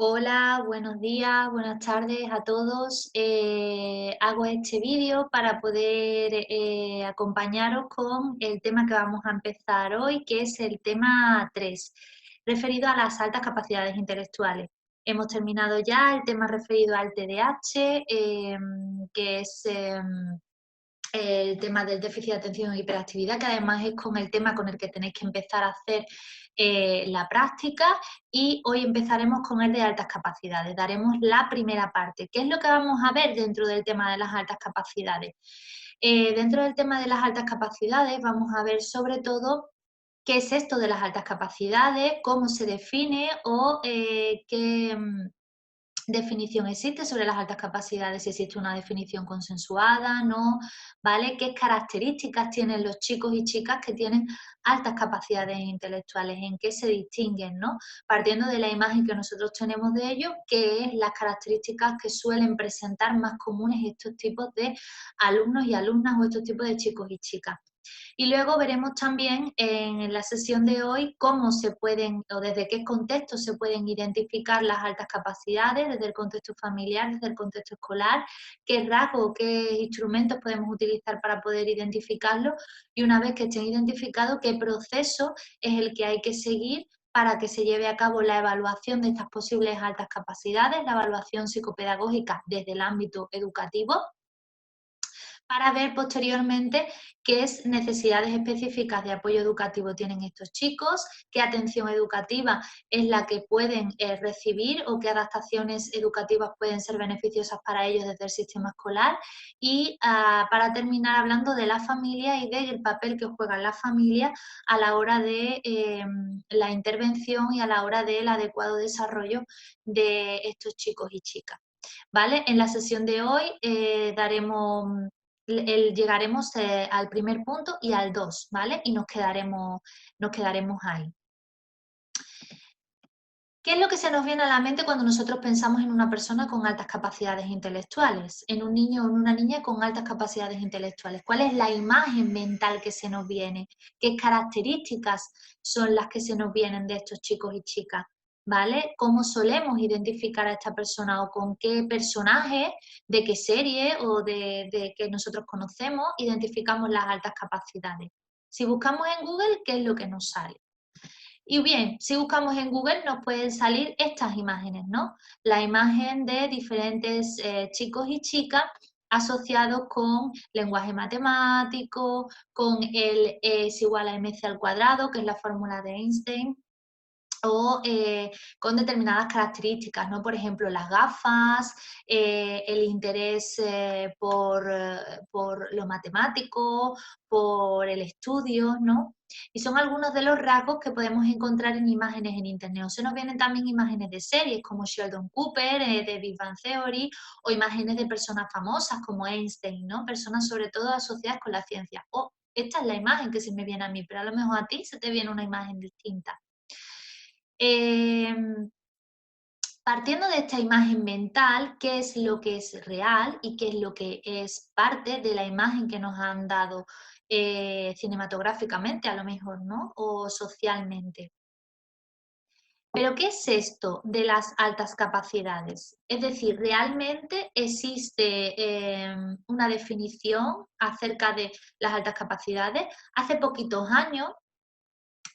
Hola, buenos días, buenas tardes a todos. Hago este vídeo para poder acompañaros con el tema que vamos a empezar hoy, que es el tema 3, referido a las altas capacidades intelectuales. Hemos terminado ya el tema referido al TDAH, que es el tema del déficit de atención y hiperactividad, que además es con el tema con el que tenéis que empezar a hacer la práctica, y hoy empezaremos con el de altas capacidades. Daremos la primera parte. ¿Qué es lo que vamos a ver dentro del tema de las altas capacidades? Dentro del tema de las altas capacidades vamos a ver sobre todo qué es esto de las altas capacidades, cómo se define o qué definición existe sobre las altas capacidades, si existe una definición consensuada, no, ¿vale? ¿Qué características tienen los chicos y chicas que tienen altas capacidades intelectuales? ¿En qué se distinguen, no? Partiendo de la imagen que nosotros tenemos de ellos, ¿qué es las características que suelen presentar más comunes estos tipos de alumnos y alumnas o estos tipos de chicos y chicas? Y luego veremos también en la sesión de hoy cómo se pueden o desde qué contexto se pueden identificar las altas capacidades, desde el contexto familiar, desde el contexto escolar, qué rasgos, qué instrumentos podemos utilizar para poder identificarlo, y una vez que estén identificados, qué proceso es el que hay que seguir para que se lleve a cabo la evaluación de estas posibles altas capacidades, la evaluación psicopedagógica desde el ámbito educativo, para ver posteriormente qué necesidades específicas de apoyo educativo tienen estos chicos, qué atención educativa es la que pueden recibir o qué adaptaciones educativas pueden ser beneficiosas para ellos desde el sistema escolar, y para terminar hablando de la familia y del papel que juega la familia a la hora de la intervención y a la hora del adecuado desarrollo de estos chicos y chicas. ¿Vale? En la sesión de hoy llegaremos al primer punto y al 2, ¿vale? Y nos quedaremos ahí. ¿Qué es lo que se nos viene a la mente cuando nosotros pensamos en una persona con altas capacidades intelectuales? En un niño o en una niña con altas capacidades intelectuales. ¿Cuál es la imagen mental que se nos viene? ¿Qué características son las que se nos vienen de estos chicos y chicas? ¿Vale? ¿Cómo solemos identificar a esta persona o con qué personaje, de qué serie o de que nosotros conocemos identificamos las altas capacidades? Si buscamos en Google, ¿qué es lo que nos sale? Y bien, si buscamos en Google nos pueden salir estas imágenes, ¿no? La imagen de diferentes chicos y chicas asociados con lenguaje matemático, con el E es igual a mc al cuadrado, que es la fórmula de Einstein, o con determinadas características, ¿no? Por ejemplo, las gafas, el interés por lo matemático, por el estudio, ¿no? Y son algunos de los rasgos que podemos encontrar en imágenes en Internet. O se nos vienen también imágenes de series como Sheldon Cooper, de Big Bang Theory, o imágenes de personas famosas como Einstein, ¿no? Personas sobre todo asociadas con la ciencia. O esta es la imagen que se me viene a mí, pero a lo mejor a ti se te viene una imagen distinta. Partiendo de esta imagen mental, ¿qué es lo que es real y qué es lo que es parte de la imagen que nos han dado cinematográficamente, a lo mejor, ¿no? O socialmente? Pero, ¿qué es esto de las altas capacidades? Es decir, ¿realmente existe una definición acerca de las altas capacidades? Hace poquitos años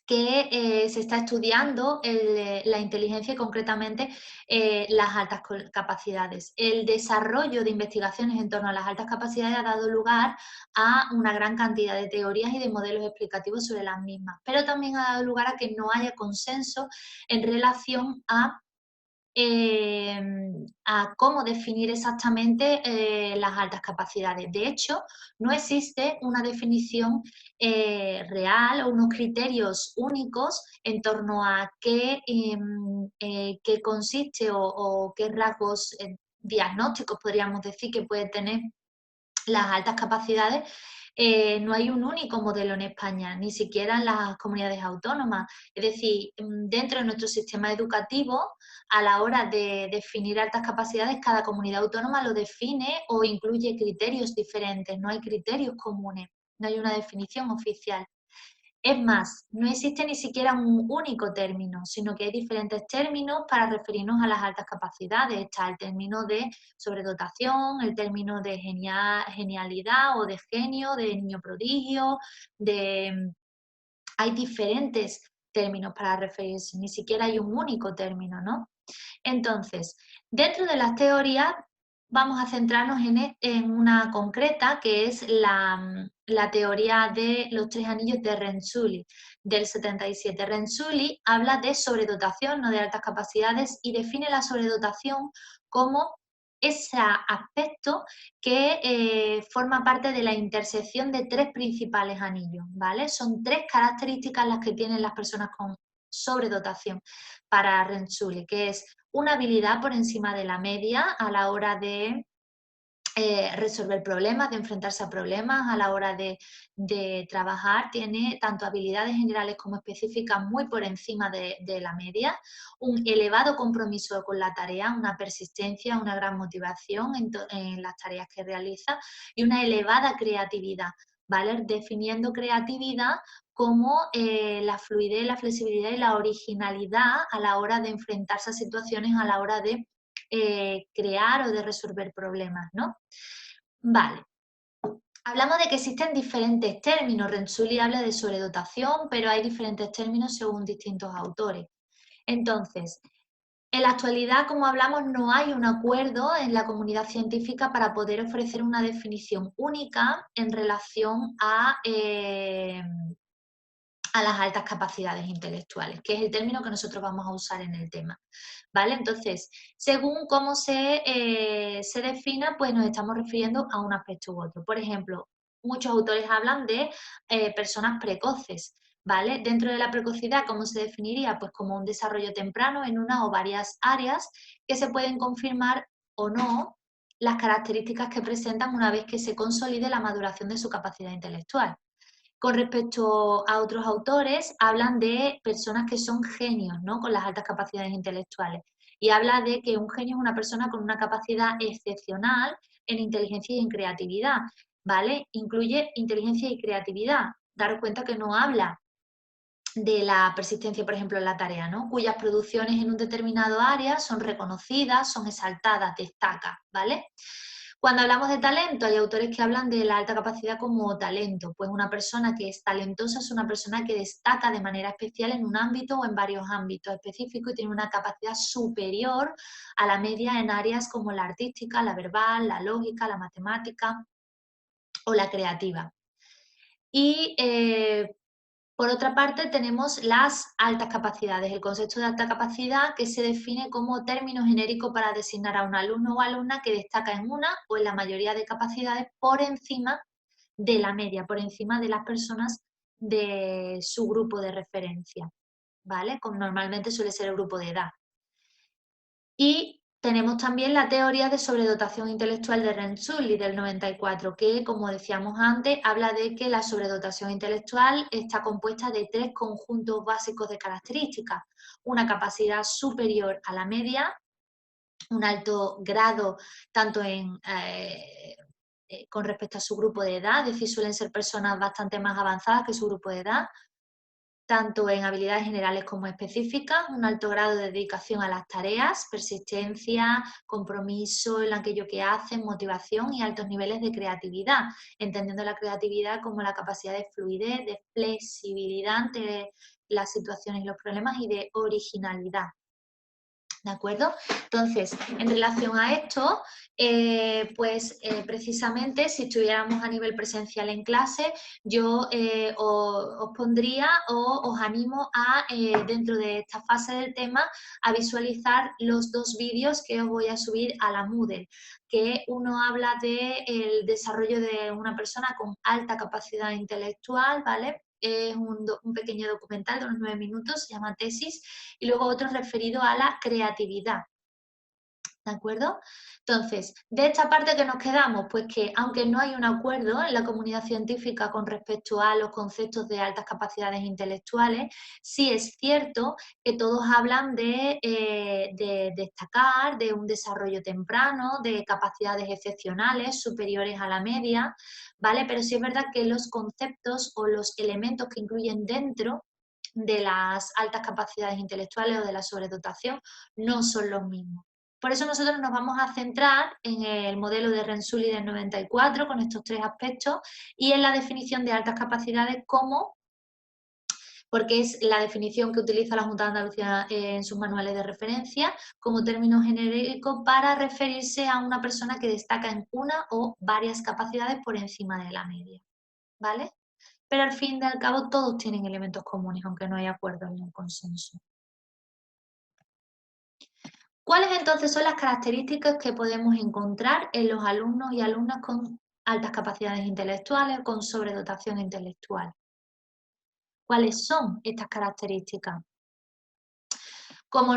que se está estudiando la inteligencia y concretamente las altas capacidades. El desarrollo de investigaciones en torno a las altas capacidades ha dado lugar a una gran cantidad de teorías y de modelos explicativos sobre las mismas, pero también ha dado lugar a que no haya consenso en relación a cómo definir exactamente las altas capacidades. De hecho, no existe una definición real o unos criterios únicos en torno a qué consiste o qué rasgos diagnósticos podríamos decir que puede tener las altas capacidades. No hay un único modelo en España, ni siquiera en las comunidades autónomas. Es decir, dentro de nuestro sistema educativo, a la hora de definir altas capacidades, cada comunidad autónoma lo define o incluye criterios diferentes, no hay criterios comunes, no hay una definición oficial. Es más, no existe ni siquiera un único término, sino que hay diferentes términos para referirnos a las altas capacidades. Está el término de sobredotación, el término de genialidad o de genio, de niño prodigio, hay diferentes términos para referirse, ni siquiera hay un único término, ¿no? Entonces, dentro de las teorías vamos a centrarnos en una concreta que es la teoría de los tres anillos de Renzulli del 77. Renzulli habla de sobredotación, no de altas capacidades, y define la sobredotación como ese aspecto que forma parte de la intersección de tres principales anillos, ¿vale? Son tres características las que tienen las personas con sobredotación para Renzulli, que es una habilidad por encima de la media a la hora de resolver problemas, de enfrentarse a problemas, a la hora de trabajar, tiene tanto habilidades generales como específicas muy por encima de la media, un elevado compromiso con la tarea, una persistencia, una gran motivación en las tareas que realiza y una elevada creatividad, ¿vale? Definiendo creatividad como la fluidez, la flexibilidad y la originalidad a la hora de enfrentarse a situaciones, a la hora de crear o de resolver problemas, ¿no? Vale. Hablamos de que existen diferentes términos. Renzulli habla de sobredotación, pero hay diferentes términos según distintos autores. Entonces, en la actualidad, como hablamos, no hay un acuerdo en la comunidad científica para poder ofrecer una definición única en relación a las altas capacidades intelectuales, que es el término que nosotros vamos a usar en el tema, ¿vale? Entonces, según cómo se defina, pues nos estamos refiriendo a un aspecto u otro. Por ejemplo, muchos autores hablan de personas precoces, ¿vale? Dentro de la precocidad, ¿cómo se definiría? Pues como un desarrollo temprano en una o varias áreas que se pueden confirmar o no las características que presentan una vez que se consolide la maduración de su capacidad intelectual. Con respecto a otros autores, hablan de personas que son genios, ¿no? Con las altas capacidades intelectuales. Y habla de que un genio es una persona con una capacidad excepcional en inteligencia y en creatividad, ¿vale? Incluye inteligencia y creatividad. Daros cuenta que no habla de la persistencia, por ejemplo, en la tarea, ¿no? Cuyas producciones en un determinado área son reconocidas, son exaltadas, destaca, ¿vale? Cuando hablamos de talento, hay autores que hablan de la alta capacidad como talento, pues una persona que es talentosa es una persona que destaca de manera especial en un ámbito o en varios ámbitos específicos y tiene una capacidad superior a la media en áreas como la artística, la verbal, la lógica, la matemática o la creativa. Y por otra parte, tenemos las altas capacidades, el concepto de alta capacidad que se define como término genérico para designar a un alumno o alumna que destaca en una o en la mayoría de capacidades por encima de la media, por encima de las personas de su grupo de referencia, ¿vale? Como normalmente suele ser el grupo de edad. Y tenemos también la teoría de sobredotación intelectual de Renzulli del 94, que, como decíamos antes, habla de que la sobredotación intelectual está compuesta de tres conjuntos básicos de características. Una capacidad superior a la media, un alto grado tanto con respecto a su grupo de edad, es decir, suelen ser personas bastante más avanzadas que su grupo de edad, tanto en habilidades generales como específicas, un alto grado de dedicación a las tareas, persistencia, compromiso en aquello que hacen, motivación y altos niveles de creatividad, entendiendo la creatividad como la capacidad de fluidez, de flexibilidad ante las situaciones y los problemas y de originalidad. ¿De acuerdo? Entonces, en relación a esto, precisamente si estuviéramos a nivel presencial en clase, yo os pondría o os animo a, dentro de esta fase del tema, a visualizar los dos vídeos que os voy a subir a la Moodle, que uno habla del desarrollo de una persona con alta capacidad intelectual, ¿vale? Es un pequeño documental de unos 9 minutos, se llama Tesis, y luego otro referido a la creatividad. ¿De acuerdo? Entonces, de esta parte que nos quedamos, pues que aunque no hay un acuerdo en la comunidad científica con respecto a los conceptos de altas capacidades intelectuales, sí es cierto que todos hablan de destacar, de un desarrollo temprano, de capacidades excepcionales superiores a la media, ¿vale? Pero sí es verdad que los conceptos o los elementos que incluyen dentro de las altas capacidades intelectuales o de la sobredotación no son los mismos. Por eso nosotros nos vamos a centrar en el modelo de Rensuli del 94 con estos tres aspectos y en la definición de altas capacidades como, porque es la definición que utiliza la Junta de Andalucía en sus manuales de referencia, como término genérico para referirse a una persona que destaca en una o varias capacidades por encima de la media, ¿vale? Pero al fin y al cabo todos tienen elementos comunes, aunque no haya acuerdo ni un consenso. ¿Cuáles entonces son las características que podemos encontrar en los alumnos y alumnas con altas capacidades intelectuales, con sobredotación intelectual? ¿Cuáles son estas características? Como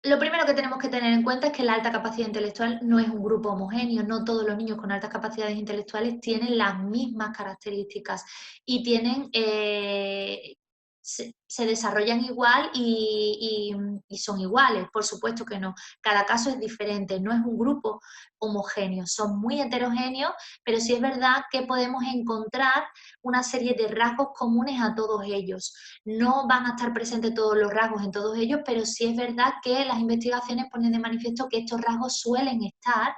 lo primero que tenemos que tener en cuenta es que la alta capacidad intelectual no es un grupo homogéneo, no todos los niños con altas capacidades intelectuales tienen las mismas características y tienen, se desarrollan igual y son iguales, por supuesto que no. Cada caso es diferente, no es un grupo homogéneo, son muy heterogéneos, pero sí es verdad que podemos encontrar una serie de rasgos comunes a todos ellos. No van a estar presentes todos los rasgos en todos ellos, pero sí es verdad que las investigaciones ponen de manifiesto que estos rasgos suelen estar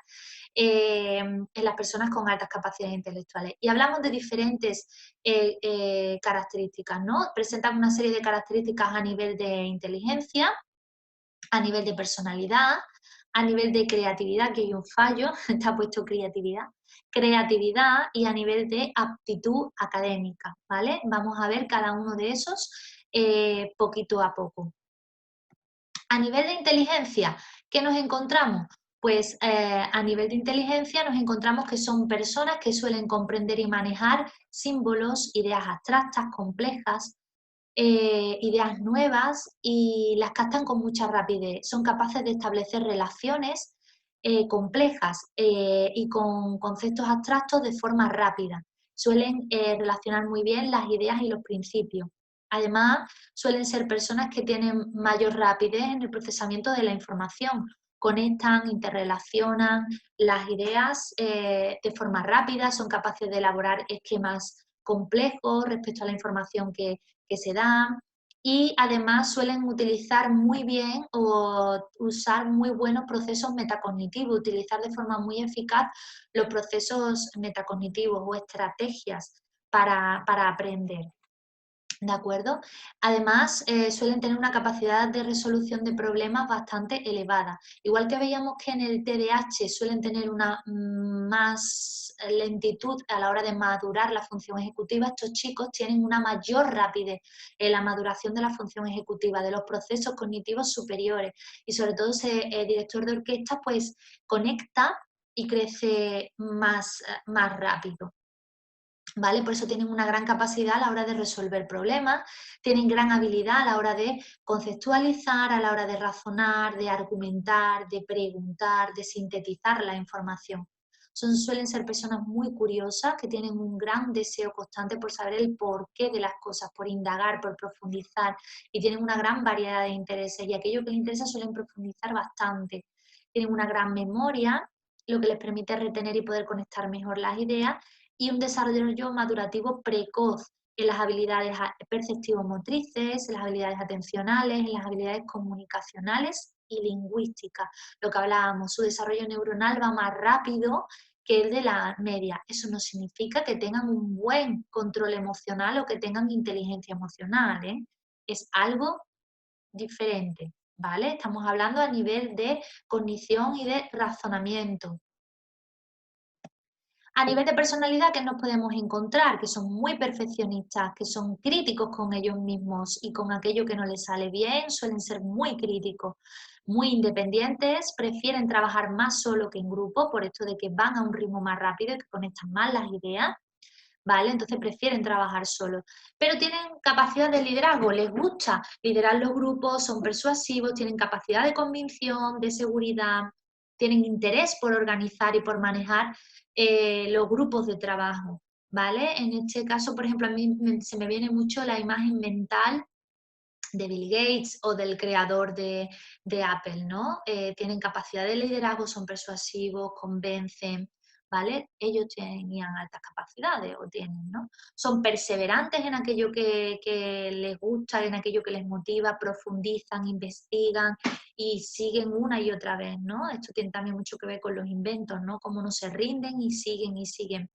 en las personas con altas capacidades intelectuales. Y hablamos de diferentes características, ¿no? Presentan una serie de características a nivel de inteligencia, a nivel de personalidad, a nivel de creatividad, que hay un fallo, está puesto creatividad y a nivel de aptitud académica, ¿vale? Vamos a ver cada uno de esos poquito a poco. A nivel de inteligencia, ¿qué nos encontramos? Pues a nivel de inteligencia nos encontramos que son personas que suelen comprender y manejar símbolos, ideas abstractas, complejas, ideas nuevas y las captan con mucha rapidez. Son capaces de establecer relaciones complejas y con conceptos abstractos de forma rápida. Suelen relacionar muy bien las ideas y los principios. Además, suelen ser personas que tienen mayor rapidez en el procesamiento de la información. Conectan, interrelacionan las ideas de forma rápida, son capaces de elaborar esquemas complejos respecto a la información que se dan y además suelen utilizar muy bien o usar muy buenos procesos metacognitivos, utilizar de forma muy eficaz los procesos metacognitivos o estrategias para aprender. ¿De acuerdo? Además, suelen tener una capacidad de resolución de problemas bastante elevada. Igual que veíamos que en el TDAH suelen tener una más lentitud a la hora de madurar la función ejecutiva, estos chicos tienen una mayor rapidez en la maduración de la función ejecutiva, de los procesos cognitivos superiores. Y sobre todo ese director de orquesta pues conecta y crece más rápido. ¿Vale? Por eso tienen una gran capacidad a la hora de resolver problemas, tienen gran habilidad a la hora de conceptualizar, a la hora de razonar, de argumentar, de preguntar, de sintetizar la información. Suelen ser personas muy curiosas que tienen un gran deseo constante por saber el porqué de las cosas, por indagar, por profundizar y tienen una gran variedad de intereses y aquello que les interesa suelen profundizar bastante. Tienen una gran memoria, lo que les permite retener y poder conectar mejor las ideas y un desarrollo madurativo precoz en las habilidades perceptivo-motrices, en las habilidades atencionales, en las habilidades comunicacionales y lingüísticas. Lo que hablábamos, su desarrollo neuronal va más rápido que el de la media. Eso no significa que tengan un buen control emocional o que tengan inteligencia emocional, ¿eh? Es algo diferente, ¿vale? Estamos hablando a nivel de cognición y de razonamiento. A nivel de personalidad, ¿qué nos podemos encontrar? Que son muy perfeccionistas, que son críticos con ellos mismos y con aquello que no les sale bien, suelen ser muy críticos, muy independientes, prefieren trabajar más solo que en grupo, por esto de que van a un ritmo más rápido y que conectan más las ideas, ¿vale? Entonces prefieren trabajar solos. Pero tienen capacidad de liderazgo, les gusta liderar los grupos, son persuasivos, tienen capacidad de convicción, de seguridad, tienen interés por organizar y por manejar los grupos de trabajo, ¿vale? En este caso, por ejemplo, a mí se me viene mucho la imagen mental de Bill Gates o del creador de Apple, ¿no? Tienen capacidad de liderazgo, son persuasivos, convencen, ¿vale? Ellos tenían altas capacidades o tienen, ¿no? Son perseverantes en aquello que les gusta, en aquello que les motiva, profundizan, investigan y siguen una y otra vez, ¿no? Esto tiene también mucho que ver con los inventos, ¿no? Cómo no se rinden y siguen y siguen.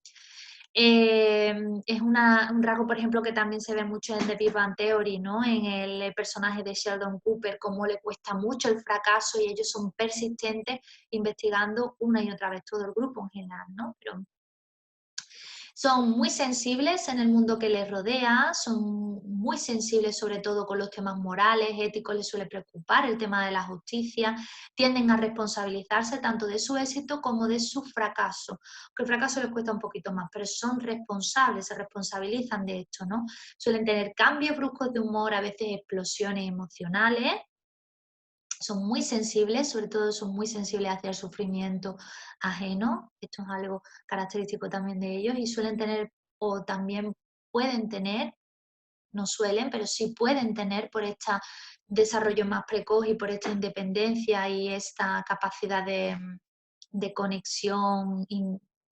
Es un rasgo, por ejemplo, que también se ve mucho en The Big Bang Theory, ¿no? En el personaje de Sheldon Cooper, cómo le cuesta mucho el fracaso y ellos son persistentes investigando una y otra vez, todo el grupo en general, ¿no? Pero son muy sensibles en el mundo que les rodea, son muy sensibles sobre todo con los temas morales, éticos, les suele preocupar el tema de la justicia, tienden a responsabilizarse tanto de su éxito como de su fracaso, que el fracaso les cuesta un poquito más, pero son responsables, se responsabilizan de esto, ¿no? Suelen tener cambios bruscos de humor, a veces explosiones emocionales, son muy sensibles, sobre todo son muy sensibles hacia el sufrimiento ajeno, esto es algo característico también de ellos, y suelen tener, o también pueden tener, no suelen, pero sí pueden tener por este desarrollo más precoz y por esta independencia y esta capacidad de conexión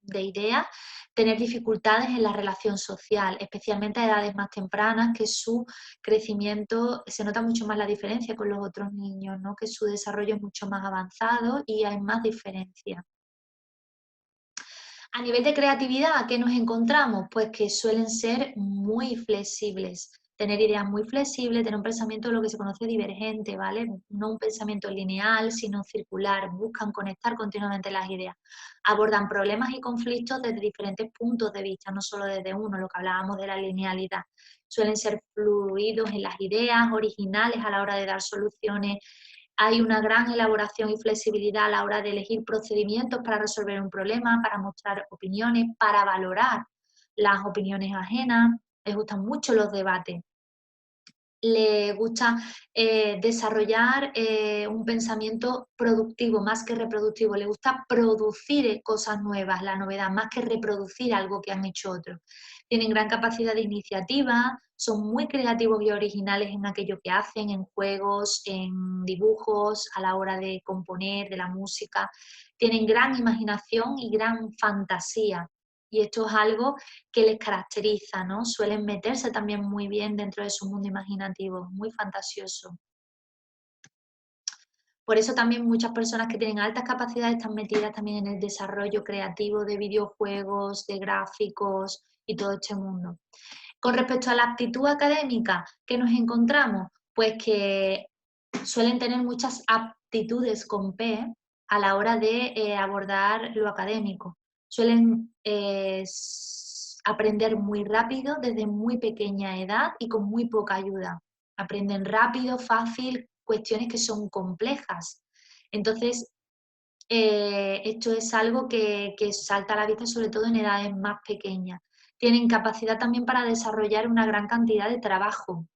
de ideas, tener dificultades en la relación social, especialmente a edades más tempranas, que su crecimiento, se nota mucho más la diferencia con los otros niños, ¿no? Que su desarrollo es mucho más avanzado y hay más diferencia. A nivel de creatividad, ¿a qué nos encontramos? Pues que suelen ser muy flexibles, tener ideas muy flexibles, tener un pensamiento lo que se conoce divergente, ¿vale? No un pensamiento lineal, sino circular, buscan conectar continuamente las ideas, abordan problemas y conflictos desde diferentes puntos de vista, no solo desde uno, lo que hablábamos de la linealidad. Suelen ser fluidos en las ideas, originales a la hora de dar soluciones, hay una gran elaboración y flexibilidad a la hora de elegir procedimientos para resolver un problema, para mostrar opiniones, para valorar las opiniones ajenas. Les gustan mucho los debates. Le gusta desarrollar un pensamiento productivo más que reproductivo. Le gusta producir cosas nuevas, la novedad, más que reproducir algo que han hecho otros. Tienen gran capacidad de iniciativa, son muy creativos y originales en aquello que hacen, en juegos, en dibujos, a la hora de componer, de la música. Tienen gran imaginación y gran fantasía. Y esto es algo que les caracteriza, ¿no? Suelen meterse también muy bien dentro de su mundo imaginativo, muy fantasioso. Por eso también muchas personas que tienen altas capacidades están metidas también en el desarrollo creativo de videojuegos, de gráficos y todo este mundo. Con respecto a la aptitud académica, ¿qué nos encontramos? Pues que suelen tener muchas aptitudes con P a la hora de abordar lo académico. Suelen aprender muy rápido desde muy pequeña edad y con muy poca ayuda. Aprenden rápido, fácil, cuestiones que son complejas. Entonces, esto es algo que salta a la vista sobre todo en edades más pequeñas. Tienen capacidad también para desarrollar una gran cantidad de trabajo.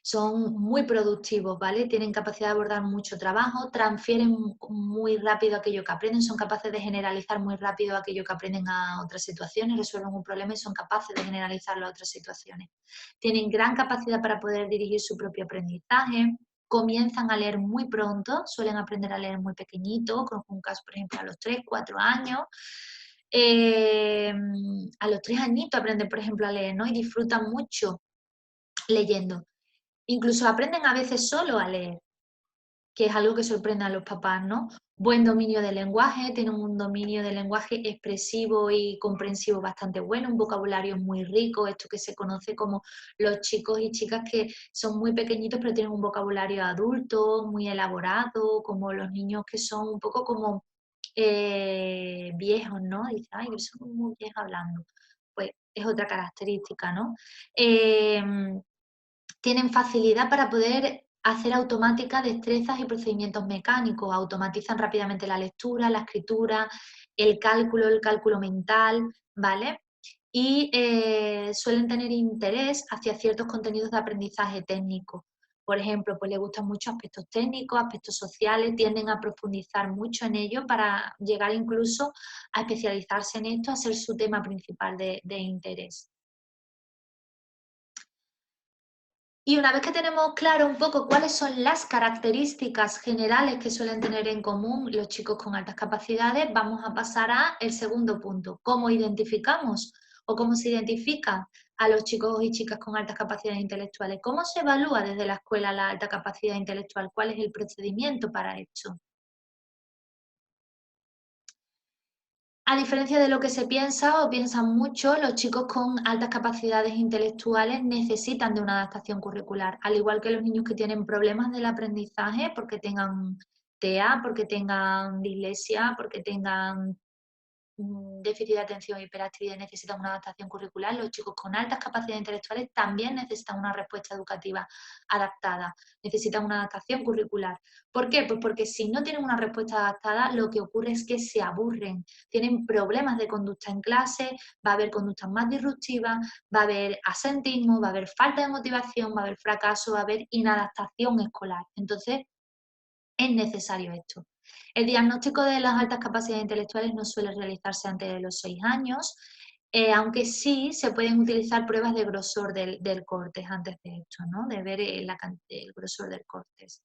Son muy productivos, ¿vale? Tienen capacidad de abordar mucho trabajo, transfieren muy rápido aquello que aprenden, son capaces de generalizar muy rápido aquello que aprenden a otras situaciones, resuelven un problema y son capaces de generalizarlo a otras situaciones. Tienen gran capacidad para poder dirigir su propio aprendizaje, comienzan a leer muy pronto, suelen aprender a leer muy pequeñito, con un caso, por ejemplo, a los 3, 4 años. A los 3 añitos aprenden, por ejemplo, a leer, ¿no? Y disfrutan mucho leyendo. Incluso aprenden a veces solo a leer, que es algo que sorprende a los papás, ¿no? Buen dominio del lenguaje, tienen un dominio del lenguaje expresivo y comprensivo bastante bueno, un vocabulario muy rico, esto que se conoce como los chicos y chicas que son muy pequeñitos pero tienen un vocabulario adulto, muy elaborado, como los niños que son un poco como viejos, ¿no? Dice, ay, que son muy viejos hablando. Pues es otra característica, ¿no? Tienen facilidad para poder hacer automática destrezas y procedimientos mecánicos, automatizan rápidamente la lectura, la escritura, el cálculo mental, ¿vale? Y suelen tener interés hacia ciertos contenidos de aprendizaje técnico. Por ejemplo, pues le gustan mucho aspectos técnicos, aspectos sociales, tienden a profundizar mucho en ello para llegar incluso a especializarse en esto, a ser su tema principal de interés. Y una vez que tenemos claro un poco cuáles son las características generales que suelen tener en común los chicos con altas capacidades, vamos a pasar a el segundo punto, cómo identificamos o cómo se identifica a los chicos y chicas con altas capacidades intelectuales. ¿Cómo se evalúa desde la escuela la alta capacidad intelectual? ¿Cuál es el procedimiento para esto? A diferencia de lo que se piensa o piensan mucho, los chicos con altas capacidades intelectuales necesitan de una adaptación curricular, al igual que los niños que tienen problemas del aprendizaje porque tengan TEA, porque tengan dislexia, porque tengan déficit de atención y hiperactividad y necesitan una adaptación curricular, los chicos con altas capacidades intelectuales también necesitan una respuesta educativa adaptada, necesitan una adaptación curricular. ¿Por qué? Pues porque si no tienen una respuesta adaptada, lo que ocurre es que se aburren, tienen problemas de conducta en clase, va a haber conductas más disruptivas, va a haber asentismo, va a haber falta de motivación, va a haber fracaso, va a haber inadaptación escolar. Entonces, es necesario esto. El diagnóstico de las altas capacidades intelectuales no suele realizarse antes de los 6 años, aunque sí se pueden utilizar pruebas de grosor del cortes antes de esto, ¿no? De ver el grosor del cortes.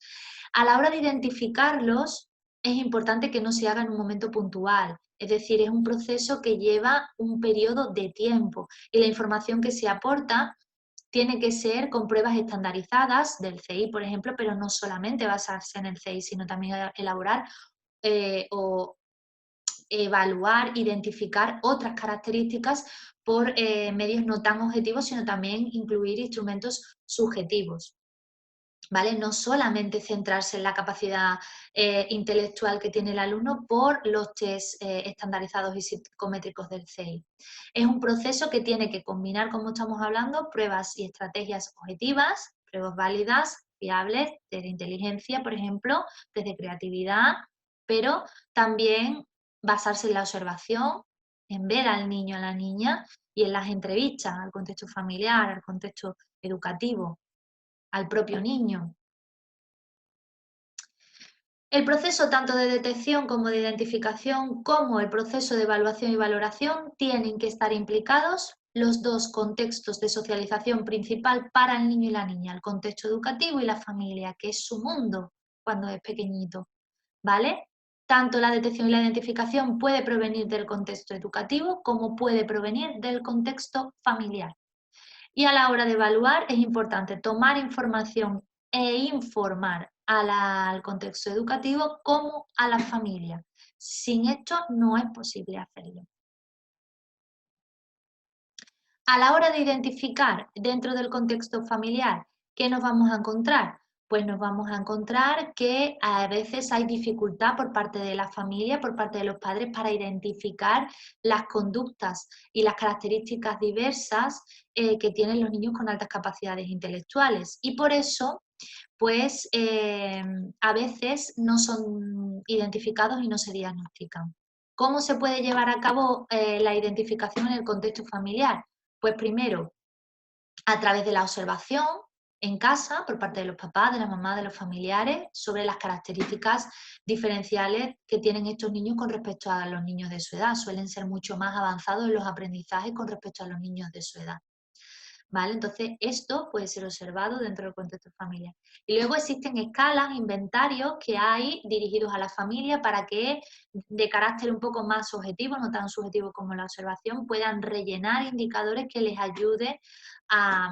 A la hora de identificarlos, es importante que no se haga en un momento puntual, es decir, es un proceso que lleva un periodo de tiempo y la información que se aporta tiene que ser con pruebas estandarizadas del CI, por ejemplo, pero no solamente basarse en el CI, sino también elaborar o evaluar, identificar otras características por medios no tan objetivos, sino también incluir instrumentos subjetivos. ¿Vale? No solamente centrarse en la capacidad intelectual que tiene el alumno por los test estandarizados y psicométricos del CI. Es un proceso que tiene que combinar, como estamos hablando, pruebas y estrategias objetivas, pruebas válidas, fiables, de inteligencia, por ejemplo, desde creatividad, pero también basarse en la observación, en ver al niño, a la niña y en las entrevistas, al contexto familiar, al contexto educativo, al propio niño. El proceso tanto de detección como de identificación, como el proceso de evaluación y valoración, tienen que estar implicados los dos contextos de socialización principal para el niño y la niña, el contexto educativo y la familia, que es su mundo cuando es pequeñito, ¿vale? Tanto la detección y la identificación puede provenir del contexto educativo como puede provenir del contexto familiar. Y a la hora de evaluar es importante tomar información e informar al contexto educativo como a la familia. Sin esto no es posible hacerlo. A la hora de identificar dentro del contexto familiar qué nos vamos a encontrar, pues nos vamos a encontrar que a veces hay dificultad por parte de la familia, por parte de los padres, para identificar las conductas y las características diversas que tienen los niños con altas capacidades intelectuales. Y por eso, pues a veces no son identificados y no se diagnostican. ¿Cómo se puede llevar a cabo la identificación en el contexto familiar? Pues primero, a través de la observación en casa por parte de los papás, de la mamá, de los familiares, sobre las características diferenciales que tienen estos niños con respecto a los niños de su edad. Suelen ser mucho más avanzados en los aprendizajes con respecto a los niños de su edad. ¿Vale? Entonces, esto puede ser observado dentro del contexto familiar. Y luego existen escalas, inventarios que hay dirigidos a la familia para que, de carácter un poco más objetivo, no tan subjetivo como la observación, puedan rellenar indicadores que les ayude a,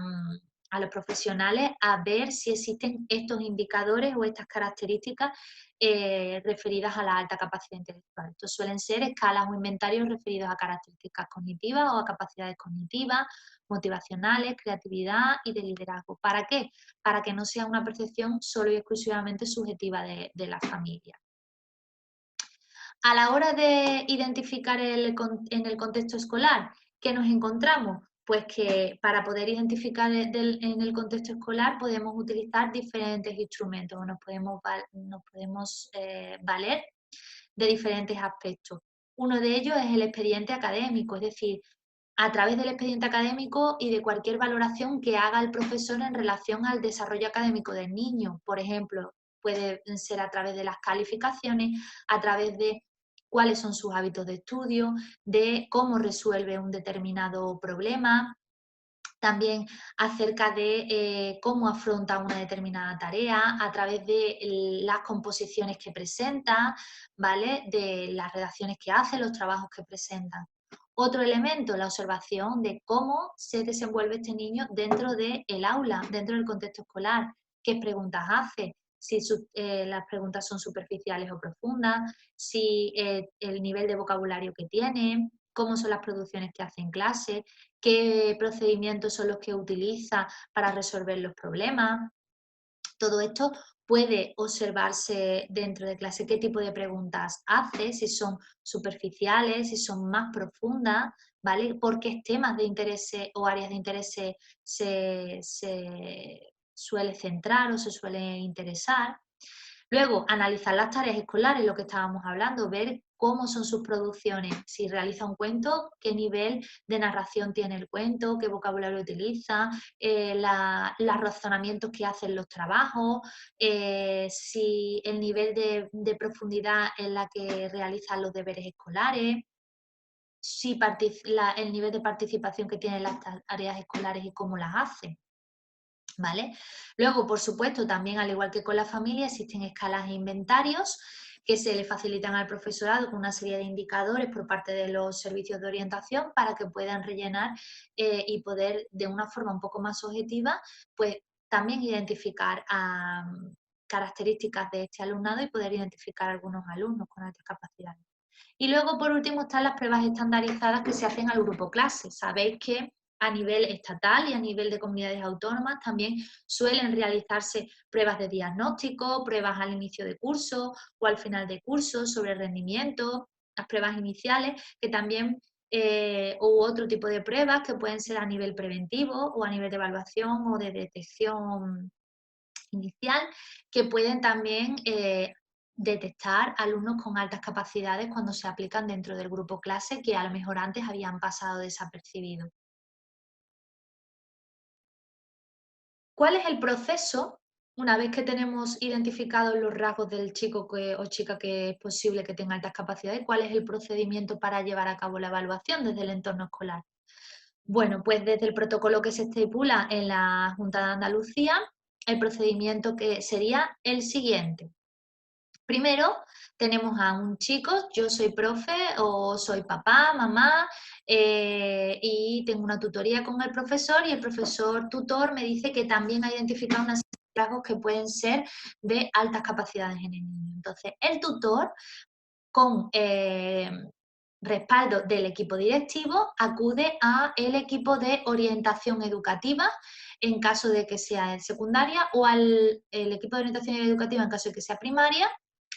a los profesionales a ver si existen estos indicadores o estas características referidas a la alta capacidad intelectual. Estos suelen ser escalas o inventarios referidos a características cognitivas o a capacidades cognitivas, motivacionales, creatividad y de liderazgo. ¿Para qué? Para que no sea una percepción solo y exclusivamente subjetiva de la familia. A la hora de identificar en el contexto escolar, ¿qué nos encontramos? Pues que para poder identificar en el contexto escolar podemos utilizar diferentes instrumentos, nos podemos valer de diferentes aspectos. Uno de ellos es el expediente académico, es decir, a través del expediente académico y de cualquier valoración que haga el profesor en relación al desarrollo académico del niño. Por ejemplo, puede ser a través de las calificaciones, a través de cuáles son sus hábitos de estudio, de cómo resuelve un determinado problema, también acerca de cómo afronta una determinada tarea, a través de las composiciones que presenta, ¿vale? De las redacciones que hace, los trabajos que presentan. Otro elemento, la observación de cómo se desenvuelve este niño dentro del aula, dentro del contexto escolar, qué preguntas hace, si las preguntas son superficiales o profundas, si el nivel de vocabulario que tiene, cómo son las producciones que hace en clase, qué procedimientos son los que utiliza para resolver los problemas. Todo esto puede observarse dentro de clase, qué tipo de preguntas hace, si son superficiales, si son más profundas, ¿vale? Por qué temas de interés o áreas de interés se suele centrar o se suele interesar. Luego, analizar las tareas escolares, lo que estábamos hablando, ver cómo son sus producciones, si realiza un cuento, qué nivel de narración tiene el cuento, qué vocabulario utiliza, los razonamientos que hacen los trabajos, si el nivel de profundidad en la que realizan los deberes escolares, si el nivel de participación que tienen las tareas escolares y cómo las hace. ¿Vale? Luego, por supuesto, también al igual que con la familia, existen escalas e inventarios que se le facilitan al profesorado con una serie de indicadores por parte de los servicios de orientación para que puedan rellenar y poder, de una forma un poco más objetiva, pues también identificar características de este alumnado y poder identificar algunos alumnos con altas capacidades. Y luego, por último, están las pruebas estandarizadas que se hacen al grupo clase. Sabéis que a nivel estatal y a nivel de comunidades autónomas también suelen realizarse pruebas de diagnóstico, pruebas al inicio de curso o al final de curso sobre rendimiento, las pruebas iniciales, que también, u otro tipo de pruebas que pueden ser a nivel preventivo o a nivel de evaluación o de detección inicial, que pueden también detectar alumnos con altas capacidades cuando se aplican dentro del grupo clase que a lo mejor antes habían pasado desapercibidos. ¿Cuál es el proceso una vez que tenemos identificados los rasgos del chico o chica que es posible que tenga altas capacidades? ¿Cuál es el procedimiento para llevar a cabo la evaluación desde el entorno escolar? Bueno, pues desde el protocolo que se estipula en la Junta de Andalucía, el procedimiento que sería el siguiente. Primero, tenemos a un chico, yo soy profe o soy papá, mamá, y tengo una tutoría con el profesor y el profesor tutor me dice que también ha identificado una serie de rasgos que pueden ser de altas capacidades en el niño. Entonces, el tutor, con respaldo del equipo directivo, acude a el equipo de orientación educativa en caso de que sea en secundaria o al el equipo de orientación educativa en caso de que sea primaria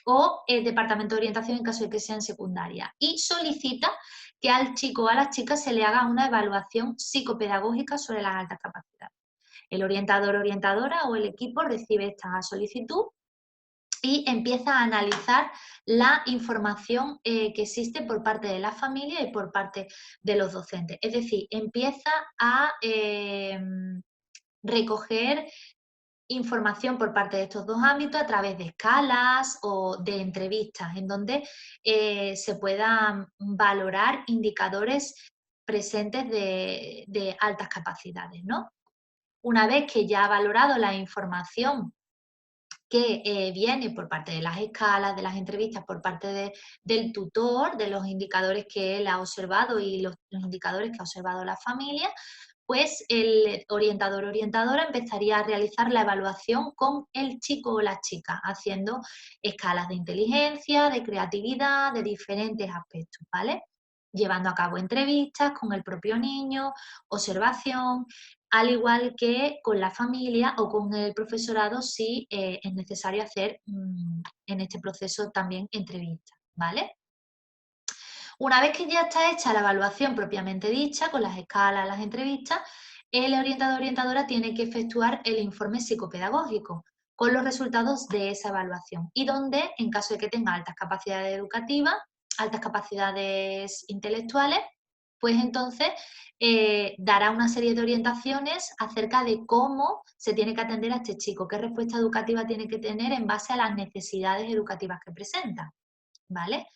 o el departamento de orientación en caso de que sea en secundaria y solicita que al chico o a la chica se le haga una evaluación psicopedagógica sobre las altas capacidades. El orientador o orientadora o el equipo recibe esta solicitud y empieza a analizar la información que existe por parte de la familia y por parte de los docentes. Es decir, empieza a recoger información por parte de estos dos ámbitos a través de escalas o de entrevistas, en donde se puedan valorar indicadores presentes de altas capacidades, ¿no? Una vez que ya ha valorado la información que viene por parte de las escalas, de las entrevistas, por parte del tutor, de los indicadores que él ha observado y los indicadores que ha observado la familia, pues el orientador o orientadora empezaría a realizar la evaluación con el chico o la chica, haciendo escalas de inteligencia, de creatividad, de diferentes aspectos, ¿vale? Llevando a cabo entrevistas con el propio niño, observación, al igual que con la familia o con el profesorado si es necesario hacer en este proceso también entrevistas, ¿vale? Una vez que ya está hecha la evaluación propiamente dicha, con las escalas, las entrevistas, el orientador o orientadora tiene que efectuar el informe psicopedagógico con los resultados de esa evaluación y donde, en caso de que tenga altas capacidades educativas, altas capacidades intelectuales, pues entonces dará una serie de orientaciones acerca de cómo se tiene que atender a este chico, qué respuesta educativa tiene que tener en base a las necesidades educativas que presenta, ¿vale?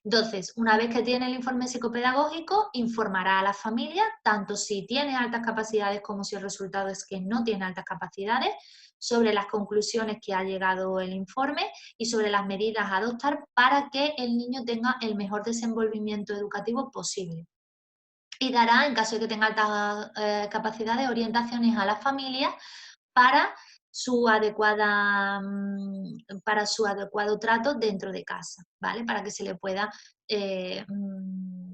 Entonces, una vez que tiene el informe psicopedagógico, informará a la familia, tanto si tiene altas capacidades como si el resultado es que no tiene altas capacidades, sobre las conclusiones que ha llegado el informe y sobre las medidas a adoptar para que el niño tenga el mejor desenvolvimiento educativo posible. Y dará, en caso de que tenga altas capacidades, orientaciones a la familia para para su adecuado trato dentro de casa, ¿vale? Para que se le pueda,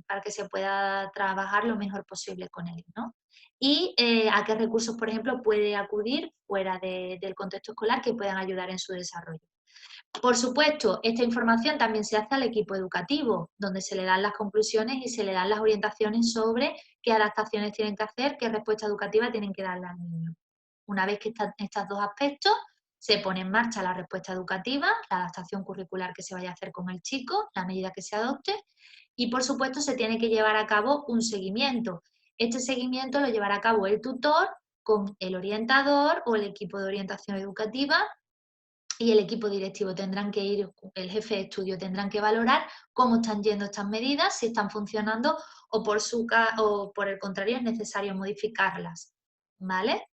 para que se pueda trabajar lo mejor posible con él, ¿no? Y a qué recursos, por ejemplo, puede acudir fuera del contexto escolar que puedan ayudar en su desarrollo. Por supuesto, esta información también se hace al equipo educativo, donde se le dan las conclusiones y se le dan las orientaciones sobre qué adaptaciones tienen que hacer, qué respuesta educativa tienen que darle al niño. Una vez que están estos dos aspectos, se pone en marcha la respuesta educativa, la adaptación curricular que se vaya a hacer con el chico, la medida que se adopte, y por supuesto se tiene que llevar a cabo un seguimiento. Este seguimiento lo llevará a cabo el tutor con el orientador o el equipo de orientación educativa y el equipo directivo tendrán que ir, el jefe de estudio tendrán que valorar cómo están yendo estas medidas, si están funcionando o por el contrario es necesario modificarlas, ¿vale?